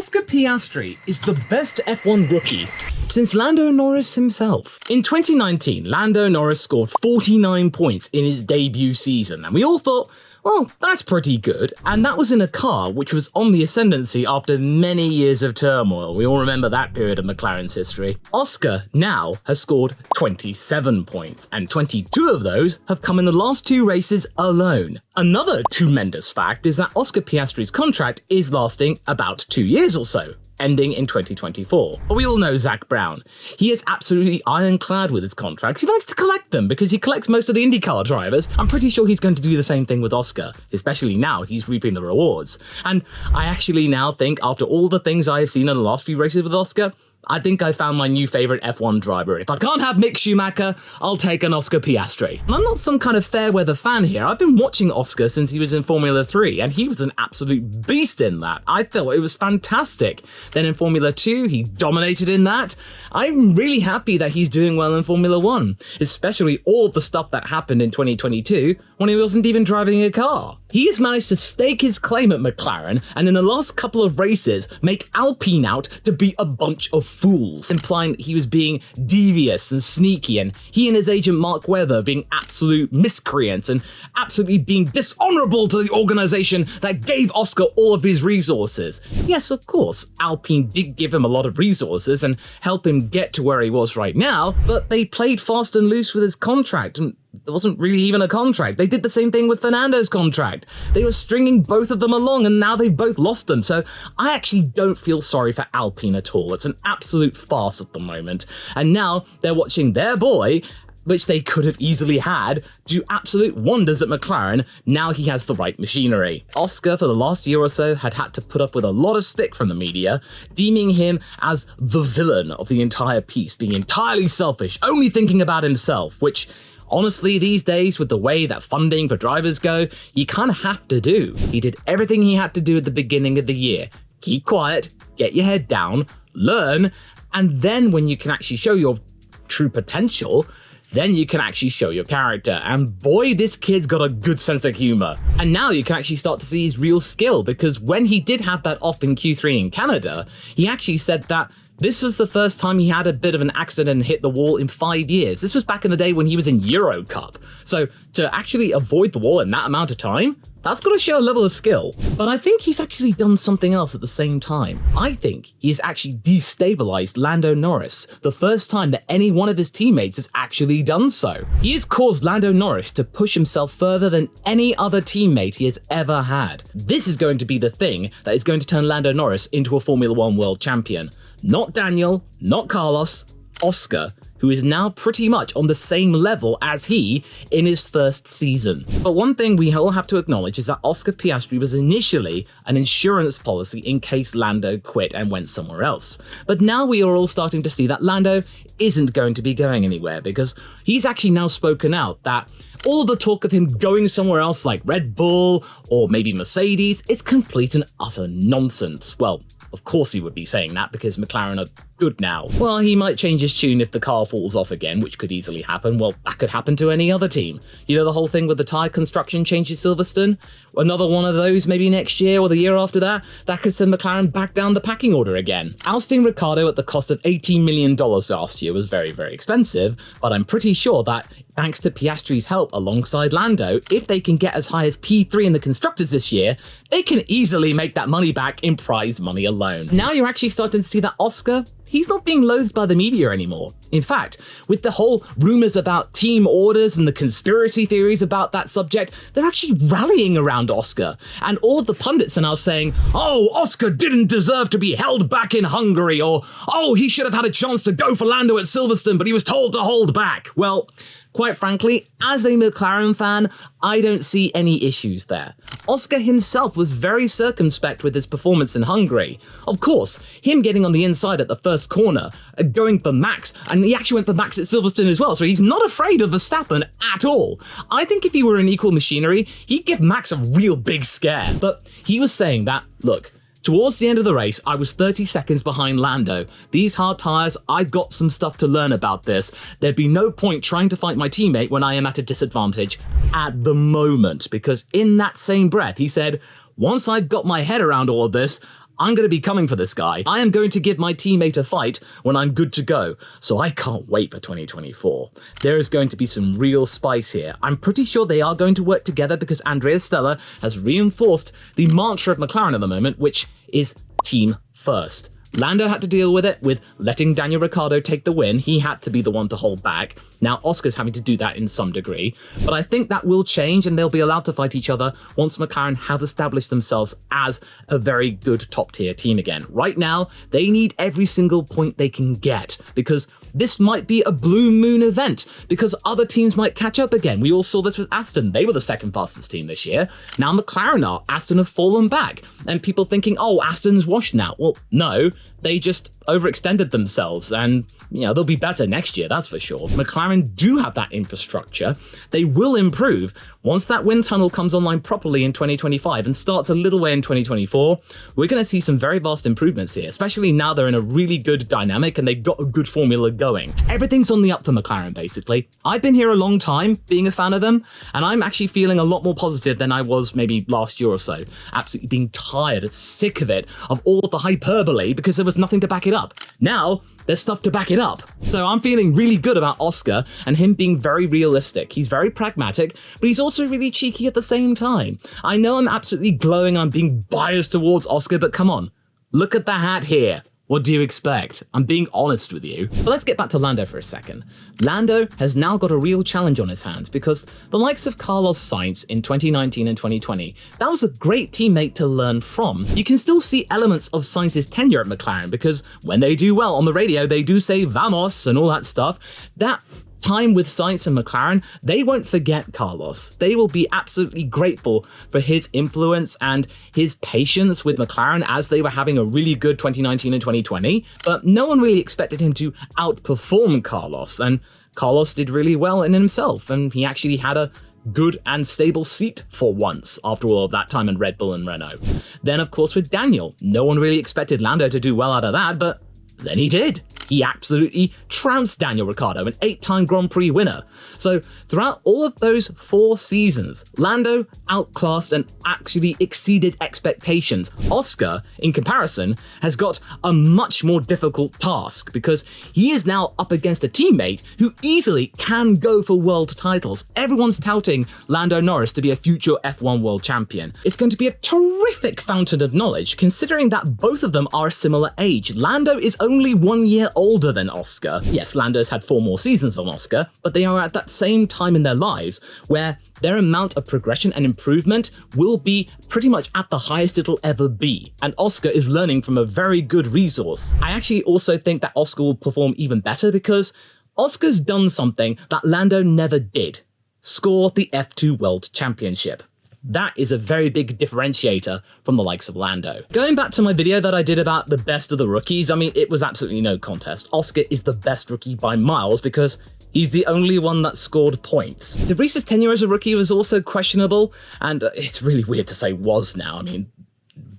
Oscar Piastri is the best F1 rookie since Lando Norris himself. In 2019, Lando Norris scored 49 points in his debut season, and we all thought, well, that's pretty good. And that was in a car which was on the ascendancy after many years of turmoil. We all remember that period of McLaren's history. Oscar now has scored 27 points, and 22 of those have come in the last 2 races alone. Another tremendous fact is that Oscar Piastri's contract is lasting about 2 years or so, ending in 2024. But we all know Zach Brown. He is absolutely ironclad with his contracts. He likes to collect them because he collects most of the IndyCar drivers. I'm pretty sure he's going to do the same thing with Oscar, especially now he's reaping the rewards. And I actually now think, after all the things I have seen in the last few races with Oscar, I think I found my new favourite F1 driver. If I can't have Mick Schumacher, I'll take an Oscar Piastri. And I'm not some kind of fair weather fan here. I've been watching Oscar since he was in Formula 3, and he was an absolute beast in that. I thought it was fantastic. Then in Formula 2, he dominated in that. I'm really happy that he's doing well in Formula 1, especially all the stuff that happened in 2022 when he wasn't even driving a car. He has managed to stake his claim at McLaren, and in the last couple of races make Alpine out to be a bunch of fools, implying he was being devious and sneaky, and he and his agent Mark Webber being absolute miscreants and absolutely being dishonourable to the organisation that gave Oscar all of his resources. Yes, of course, Alpine did give him a lot of resources and help him get to where he was right now, but they played fast and loose with his contract, and there wasn't really even a contract. They did the same thing with Fernando's contract. They were stringing both of them along, and now they've both lost them. So I actually don't feel sorry for Alpine at all. It's an absolute farce at the moment. And now they're watching their boy, which they could have easily had, do absolute wonders at McLaren. Now he has the right machinery. Oscar, for the last year or so, had to put up with a lot of stick from the media, deeming him as the villain of the entire piece, being entirely selfish, only thinking about himself, which honestly, these days, with the way that funding for drivers go, you kind of have to do. He did everything he had to do at the beginning of the year. Keep quiet, get your head down, learn, and then when you can actually show your true potential, then you can actually show your character. And boy, this kid's got a good sense of humor. And now you can actually start to see his real skill, because when he did have that off in Q3 in Canada, he actually said that this was the first time he had a bit of an accident and hit the wall in 5 years. This was back in the day when he was in Euro Cup. So to actually avoid the wall in that amount of time, that's got to show a level of skill. But I think he's actually done something else at the same time. I think he has actually destabilized Lando Norris, the first time that any one of his teammates has actually done so. He has caused Lando Norris to push himself further than any other teammate he has ever had. This is going to be the thing that is going to turn Lando Norris into a Formula 1 world champion. Not Daniel, not Carlos, Oscar, who is now pretty much on the same level as he in his first season. But one thing we all have to acknowledge is that Oscar Piastri was initially an insurance policy in case Lando quit and went somewhere else. But now we are all starting to see that Lando isn't going to be going anywhere, because he's actually now spoken out that all the talk of him going somewhere else like Red Bull or maybe Mercedes, it's complete and utter nonsense. Well, of course he would be saying that because McLaren are good now. Well, he might change his tune if the car falls off again, which could easily happen. Well, that could happen to any other team. You know the whole thing with the tyre construction changes Silverstone? Another one of those maybe next year or the year after that? That could send McLaren back down the packing order again. Ousting Ricciardo at the cost of $18 million last year was very, very expensive, but I'm pretty sure that thanks to Piastri's help alongside Lando, if they can get as high as P3 in the constructors this year, they can easily make that money back in prize money alone. Now you're actually starting to see that Oscar, he's not being loathed by the media anymore. In fact, with the whole rumours about team orders and the conspiracy theories about that subject, they're actually rallying around Oscar. And all of the pundits are now saying, oh, Oscar didn't deserve to be held back in Hungary, or, oh, he should have had a chance to go for Lando at Silverstone, but he was told to hold back. Well, quite frankly, as a McLaren fan, I don't see any issues there. Oscar himself was very circumspect with his performance in Hungary. Of course, him getting on the inside at the first corner, going for Max, and he actually went for Max at Silverstone as well, so he's not afraid of Verstappen at all. I think if he were in equal machinery, he'd give Max a real big scare. But he was saying that, look, towards the end of the race, I was 30 seconds behind Lando. These hard tyres, I've got some stuff to learn about this. There'd be no point trying to fight my teammate when I am at a disadvantage at the moment, because in that same breath, he said, once I've got my head around all of this, I'm going to be coming for this guy. I am going to give my teammate a fight when I'm good to go. So I can't wait for 2024. There is going to be some real spice here. I'm pretty sure they are going to work together because Andrea Stella has reinforced the mantra of McLaren at the moment, which is team first. Lando had to deal with it with letting Daniel Ricciardo take the win. He had to be the one to hold back. Now Oscar's having to do that in some degree, but I think that will change and they'll be allowed to fight each other once McLaren have established themselves as a very good top tier team again. Right now, they need every single point they can get because this might be a blue moon event because other teams might catch up again. We all saw this with Aston. They were the second fastest team this year. Now McLaren are. Aston have fallen back. And people thinking, oh, Aston's washed now. Well, no, they just overextended themselves and, they'll be better next year, that's for sure. McLaren do have that infrastructure. They will improve. Once that wind tunnel comes online properly in 2025 and starts a little way in 2024, we're going to see some very vast improvements here, especially now they're in a really good dynamic and they've got a good formula going. Everything's on the up for McLaren, basically. I've been here a long time being a fan of them, and I'm actually feeling a lot more positive than I was maybe last year or so. Absolutely being tired and sick of it, of all the hyperbole, because there was nothing to back it up. Now, there's stuff to back it up. So I'm feeling really good about Oscar and him being very realistic. He's very pragmatic, but he's also really cheeky at the same time. I know I'm absolutely glowing, I'm being biased towards Oscar, but come on, look at the hat here. What do you expect? I'm being honest with you. But let's get back to Lando for a second. Lando has now got a real challenge on his hands because the likes of Carlos Sainz in 2019 and 2020, that was a great teammate to learn from. You can still see elements of Sainz's tenure at McLaren because when they do well on the radio, they do say vamos and all that stuff. That time with Sainz and McLaren, they won't forget Carlos. They will be absolutely grateful for his influence and his patience with McLaren as they were having a really good 2019 and 2020, but no one really expected him to outperform Carlos, and Carlos did really well in himself, and he actually had a good and stable seat for once after all of that time in Red Bull and Renault. Then of course with Daniel, no one really expected Lando to do well out of that, but then he did. He absolutely trounced Daniel Ricciardo, an 8-time Grand Prix winner. So throughout all of those 4 seasons, Lando outclassed and actually exceeded expectations. Oscar, in comparison, has got a much more difficult task because he is now up against a teammate who easily can go for world titles. Everyone's touting Lando Norris to be a future F1 world champion. It's going to be a terrific fountain of knowledge considering that both of them are a similar age. Lando is only 1 year older than Oscar. Yes, Lando's had 4 more seasons on Oscar, but they are at that same time in their lives where their amount of progression and improvement will be pretty much at the highest it'll ever be. And Oscar is learning from a very good resource. I actually also think that Oscar will perform even better because Oscar's done something that Lando never did. Score the F2 World Championship. That is a very big differentiator from the likes of Lando. Going back to my video that I did about the best of the rookies, I mean, it was absolutely no contest. Oscar is the best rookie by miles because he's the only one that scored points. De Vries's tenure as a rookie was also questionable, and it's really weird to say was now. I mean,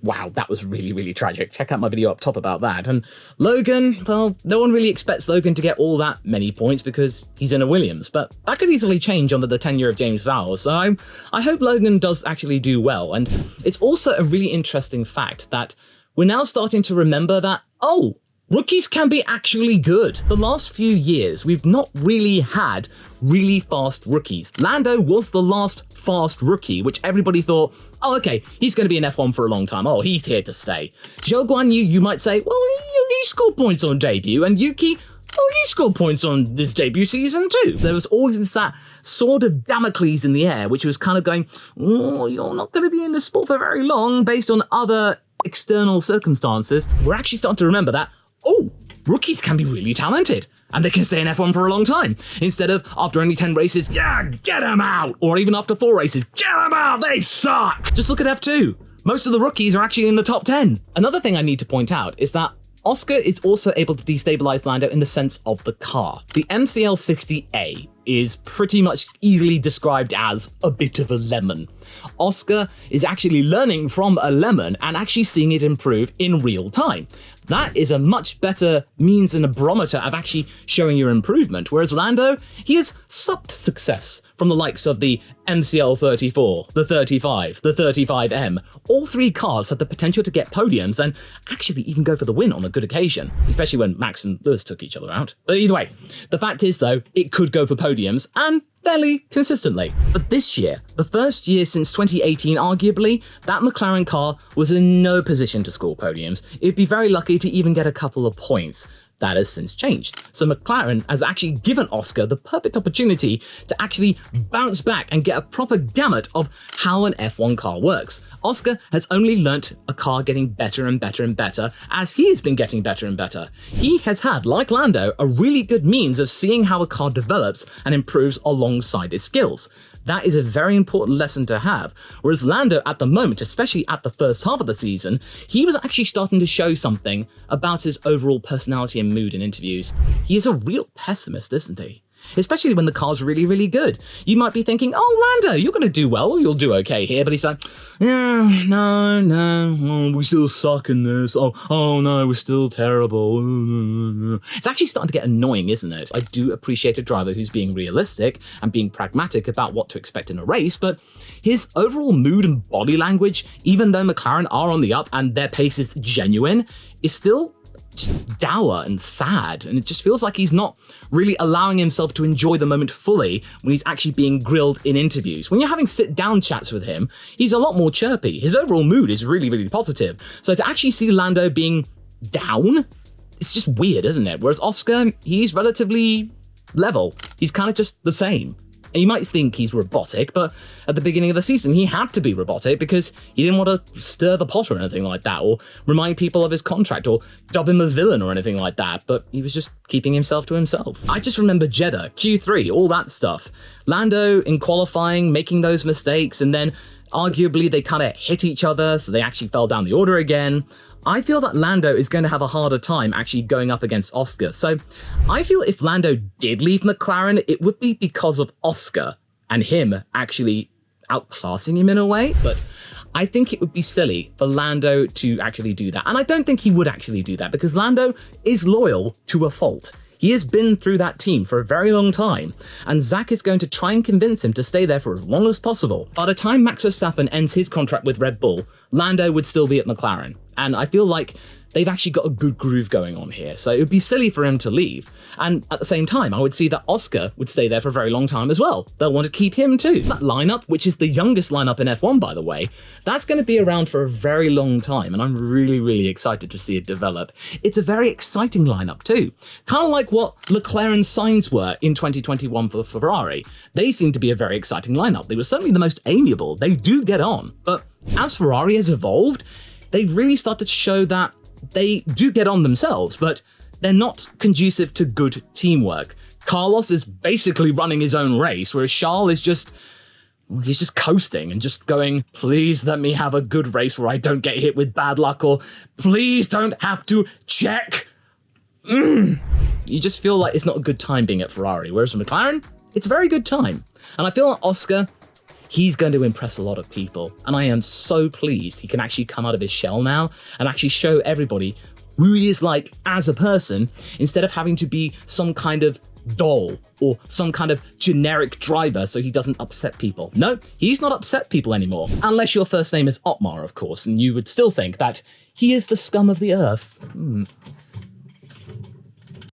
wow, that was really, really tragic. Check out my video up top about that. And Logan, well, no one really expects Logan to get all that many points because he's in a Williams, but that could easily change under the tenure of James Vowles. So I hope Logan does actually do well. And it's also a really interesting fact that we're now starting to remember that, oh, rookies can be actually good. The last few years, we've not really had really fast rookies. Lando was the last fast rookie, which everybody thought, oh, okay, he's going to be in F1 for a long time. Oh, he's here to stay. Zhou Guanyu, you might say, well, he scored points on debut, and Yuki, oh, he scored points on this debut season too. There was always that sword of Damocles in the air, which was kind of going, oh, you're not going to be in this sport for very long based on other external circumstances. We're actually starting to remember that, oh, rookies can be really talented and they can stay in F1 for a long time. Instead of after only 10 races, yeah, get them out. Or even after 4 races, get them out, they suck. Just look at F2. Most of the rookies are actually in the top 10. Another thing I need to point out is that Oscar is also able to destabilize Lando in the sense of the car. The MCL60A is pretty much easily described as a bit of a lemon. Oscar is actually learning from a lemon and actually seeing it improve in real time. That is a much better means and a barometer of actually showing your improvement. Whereas Lando, he has supped success from the likes of the MCL 34, the 35, the 35M. All three cars had the potential to get podiums and actually even go for the win on a good occasion, especially when Max and Lewis took each other out. But either way, the fact is though, it could go for podiums and fairly consistently. But this year, the first year since 2018 arguably, that McLaren car was in no position to score podiums. It'd be very lucky to even get a couple of points. That has since changed. So McLaren has actually given Oscar the perfect opportunity to actually bounce back and get a proper gamut of how an F1 car works. Oscar has only learnt a car getting better and better and better as he has been getting better and better. He has had, like Lando, a really good means of seeing how a car develops and improves alongside its skills. That is a very important lesson to have. Whereas Lando at the moment, especially at the first half of the season, he was actually starting to show something about his overall personality and mood in interviews. He is a real pessimist, isn't he? Especially when the car's really, really good. You might be thinking, oh, Lando, you're going to do well, or you'll do okay here. But he's like, yeah, no, we still suck in this. Oh, no, we're still terrible. It's actually starting to get annoying, isn't it? I do appreciate a driver who's being realistic and being pragmatic about what to expect in a race, but his overall mood and body language, even though McLaren are on the up and their pace is genuine, is still just dour and sad, and it just feels like he's not really allowing himself to enjoy the moment fully when he's actually being grilled in interviews. When you're having sit-down chats with him, he's a lot more chirpy. His overall mood is really, really positive. So to actually see Lando being down, it's just weird, isn't it? Whereas Oscar, he's relatively level. He's kind of just the same. And you might think he's robotic, but at the beginning of the season, he had to be robotic because he didn't want to stir the pot or anything like that, or remind people of his contract, or dub him a villain or anything like that, but he was just keeping himself to himself. I just remember Jeddah, Q3, all that stuff. Lando in qualifying, making those mistakes, and then arguably they kind of hit each other, so they actually fell down the order again. I feel that Lando is going to have a harder time actually going up against Oscar. So I feel if Lando did leave McLaren, it would be because of Oscar and him actually outclassing him in a way. But I think it would be silly for Lando to actually do that. And I don't think he would actually do that because Lando is loyal to a fault. He has been through that team for a very long time, and Zach is going to try and convince him to stay there for as long as possible. By the time Max Verstappen ends his contract with Red Bull, Lando would still be at McLaren, and I feel like they've actually got a good groove going on here, so it would be silly for him to leave. And at the same time, I would see that Oscar would stay there for a very long time as well. They'll want to keep him too. That lineup, which is the youngest lineup in F1, by the way, that's going to be around for a very long time, and I'm really, really excited to see it develop. It's a very exciting lineup too. Kind of like what McLaren's signs were in 2021 for Ferrari. They seem to be a very exciting lineup. They were certainly the most amiable. They do get on. But as Ferrari has evolved, they've really started to show that they do get on themselves, but they're not conducive to good teamwork. Carlos is basically running his own race, whereas Charles is he's just coasting and just going, please let me have a good race where I don't get hit with bad luck, or please don't have to check. You just feel like it's not a good time being at Ferrari, whereas for McLaren, it's a very good time. And I feel like Oscar, he's going to impress a lot of people, and I am so pleased he can actually come out of his shell now and actually show everybody who he is like as a person, instead of having to be some kind of doll or some kind of generic driver so he doesn't upset people. No, he's not upset people anymore. Unless your first name is Otmar, of course, and you would still think that he is the scum of the earth.